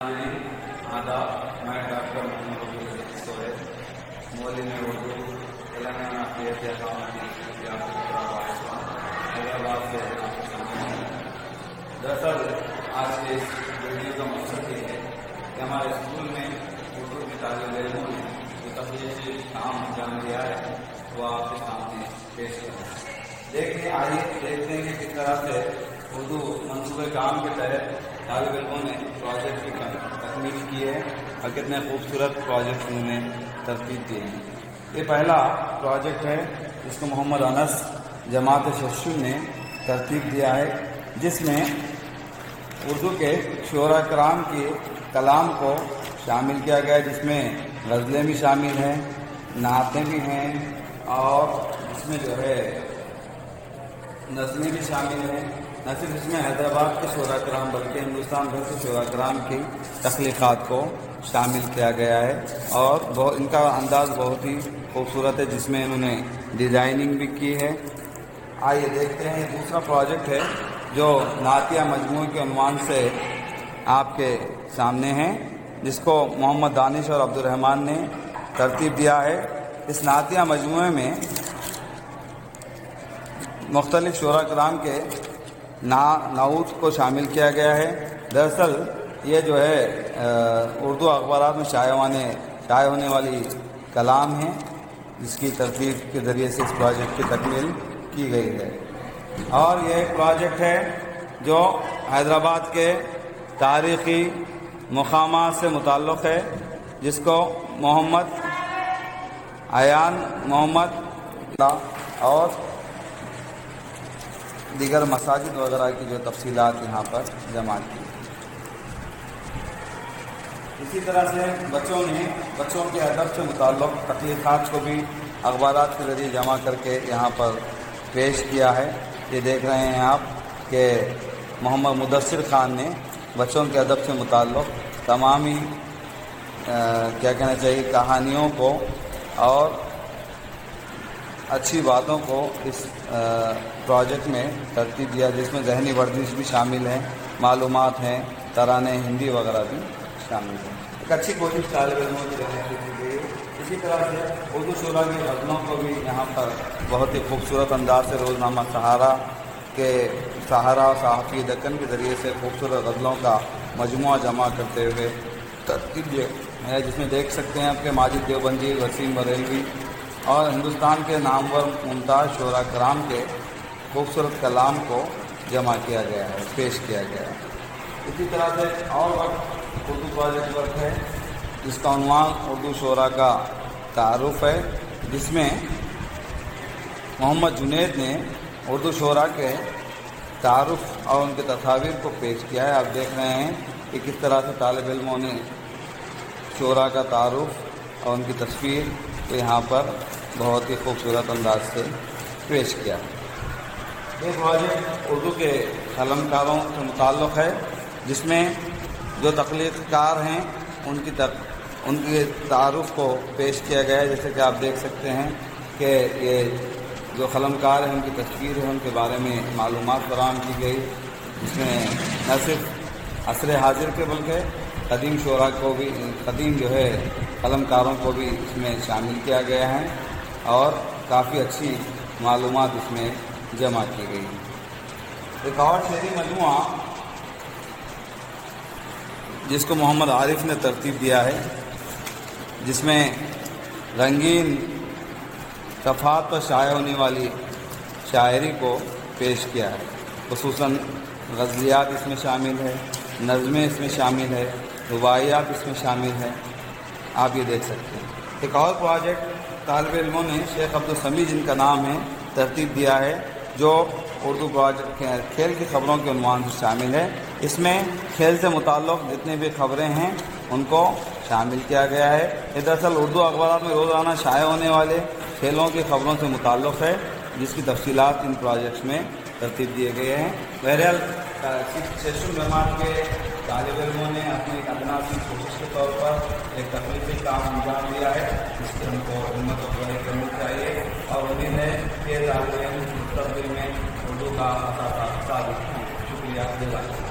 आदाब। मैं डॉक्टर मोहम्मद सोहेल, मौलवी में उर्दू तेलंगाना हैदराबाद से आपके सामने है। दरअसल आज के इस वीडियो का मकसद ये है कि हमारे स्कूल में उर्दू के तालिब इल्मों ने जो तफरीही काम अंजाम दिया है वो आपके सामने पेश करें। आइए देखते हैं कि किस तरह से उर्दू मंसूबे काम के तहत तालिब इल्मों ने प्रोजेक्ट की तकमील की है और कितने खूबसूरत प्रोजेक्ट उन्होंने तरतीब दिए हैं। ये पहला प्रोजेक्ट है जिसको मोहम्मद अनस जमात शशुन ने तरतीब दिया है, जिसमें उर्दू के शोरा कराम के कलाम को शामिल किया गया है, जिसमें गज़लें भी शामिल हैं, नातें भी हैं और इसमें जो है नज़में भी शामिल हैं। न सिर्फ इसमें हैदराबाद के शोरा कराम बल्कि हिंदुस्तान भर के शोरा कराम की तख्लीक़ात को शामिल किया गया है और इनका अंदाज़ बहुत ही खूबसूरत है, जिसमें इन्होंने डिज़ाइनिंग भी की है। आइए देखते हैं। दूसरा प्रोजेक्ट है जो नातिया मजमू के उन्वान से आपके सामने है, जिसको मोहम्मद दानिश और अब्दुर्रहमान ने तरतीब दिया है। इस नातिया मजमू में मुख्तलिफ शोरा कराम के नाऊत को शामिल किया गया है। दरअसल ये जो है उर्दू अखबारात में शाये होने वाली कलाम है, जिसकी तरतीब के ज़रिए से इस प्रोजेक्ट की तकमील की गई है। और ये एक प्रोजेक्ट है जो हैदराबाद के तारीख़ी मकामात से मुताल्लिक़ है, जिसको मोहम्मद अयान मोहम्मद और दीगर मसाजिद वगैरह की जो तफसीलात यहाँ पर जमा की। इसी तरह से बच्चों के अदब से मुताल्लिक़ तख्लीक़ात को भी अखबारात के ज़रिए जमा करके यहाँ पर पेश किया है। ये देख रहे हैं आप कि मोहम्मद मुदस्सिर ख़ान ने बच्चों के अदब से मुताल्लिक़ तमामी क्या कहना चाहिए कहानियों को और अच्छी बातों को इस प्रोजेक्ट में तरतीब दिया, जिसमें ज़हनी वर्जिश भी शामिल है, मालूमात हैं, तराने हिंदी वगैरह भी शामिल हैं। एक अच्छी कोशिश तालिब इल्मों की रहने की गई। इसी तरह से उर्दू शोरा की गज़लों को भी यहाँ पर बहुत ही खूबसूरत अंदाज से रोज़नामा सहारा और सहाफ़ी दक्कन के ज़रिए से खूबसूरत गज़लों का मजमुआ जमा करते हुए तरतीब दिया है, जिसमें देख सकते हैं आपके माजिद देवबंदी, वसीम बरेलवी और हिंदुस्तान के नामवर मुमताज़ शोरा कराम के खूबसूरत कलाम को जमा किया गया है, पेश किया गया है। इसी तरह से और उर्दू प्रोजेक्ट वर्क है जिसका उन्वान उर्दू शोरा का तारुफ़ है, जिसमें मोहम्मद जुनैद ने उर्दू शोरा के तारुफ़ और उनके तस्वीर को पेश किया है। आप देख रहे हैं कि किस तरह से तालिब इल्मों ने शोरा का तारुफ़ और उनकी तस्वीर को यहाँ पर बहुत ही खूबसूरत अंदाज से पेश किया। ये प्रोजेक्ट उर्दू के कलमकारों से मुताल्लिक़ है, जिसमें जो तख्लीक़कार हैं उनके तारुफ़ को पेश किया गया है। जैसे कि आप देख सकते हैं कि ये जो कलमकार हैं उनकी तस्वीर है, उनके बारे में मालूमात फराहम की गई, जिसमें न सिर्फ असर हाजिर के बल्कि कदीम शोरा को भी, कदीम जो है कलमकारों को भी इसमें शामिल किया गया है और काफ़ी अच्छी मालूमात इसमें जमा की गई। एक और शेरी मजमुआ जिसको मोहम्मद आरिफ ने तरतीब दिया है, जिसमें रंगीन सफ़ात पर शाये होने वाली शायरी को पेश किया है। खुसूसन गज़लियात इसमें शामिल है, नज़में इसमें शामिल है, रुबाइयात इसमें शामिल है। आप ये देख सकते हैं। एक और प्रोजेक्ट तालिब इल्मों ने शेख अब्दुल समी जिनका नाम है तरतीब दिया है, जो उर्दू प्रोजेक्ट खेल की ख़बरों के उन्वान से शामिल है। इसमें खेल से मुताल्लिक़ जितनी भी ख़बरें हैं उनको शामिल किया गया है। ये दरअसल उर्दू अखबारात में रोज़ाना शाये होने वाले खेलों की ख़बरों से मुताल्लिक़ है, जिसकी तफसीलात इन प्रोजेक्ट्स में तरतीब दिए गए हैं। बहरहाल शशुन जमात के तालिब इल्मों ने अपनी एक अदना सी कोशिश के तौर पर एक तकलीफ़ी काम अंजाम दिया है, जिसकी हमको हिम्मत अफजाई करनी चाहिए और उम्मीद है कि तालिब इल्म मुस्तक़बिल में उर्दू का साबित। शुक्रिया।